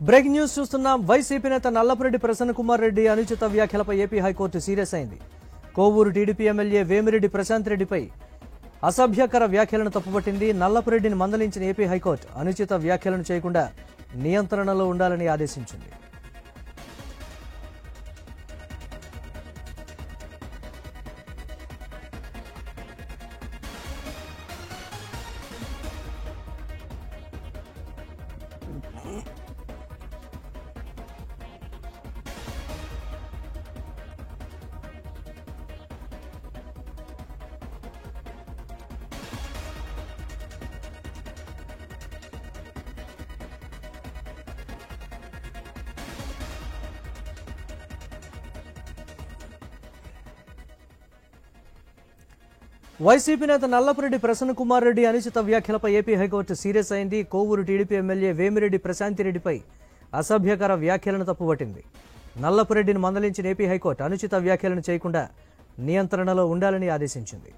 Breaking news చూస్తున్నాం. YCP నేత నల్లపురెడ్డి ప్రసన్న కుమార్ రెడ్డి అనుచిత వ్యాఖ్యలపై ఏపీ హైకోర్టు సీరియస్ అయింది. కోవూరు టీడీపీ ఎమ్మెల్యే వేమిరెడ్డి ప్రశాంత్ రెడ్డిపై అసభ్యకర వ్యాఖ్యలను తప్పుపట్టింది. నల్లపురెడ్డిని మందలించిన ఏపీ హైకోర్టు అనుచిత వ్యాఖ్యలను చేయకుండా నియంత్రణలో ఉండాలని ఆదేశించింది. వైసీపీ నేత నల్లపురెడ్డి ప్రసన్న కుమార్ రెడ్డి అనుచిత వ్యాఖ్యలపై ఏపీ హైకోర్టు సీరియస్ అయింది. కోవూరు టీడీపీ ఎమ్మెల్యే వేమిరెడ్డి ప్రశాంతిరెడ్డిపై అసభ్యకర వ్యాఖ్యలను తప్పుపట్టింది. నల్లపురెడ్డిని మందలించిన ఏపీ హైకోర్టు అనుచిత వ్యాఖ్యలను చేయకుండా నియంత్రణలో ఉండాలని ఆదేశించింది.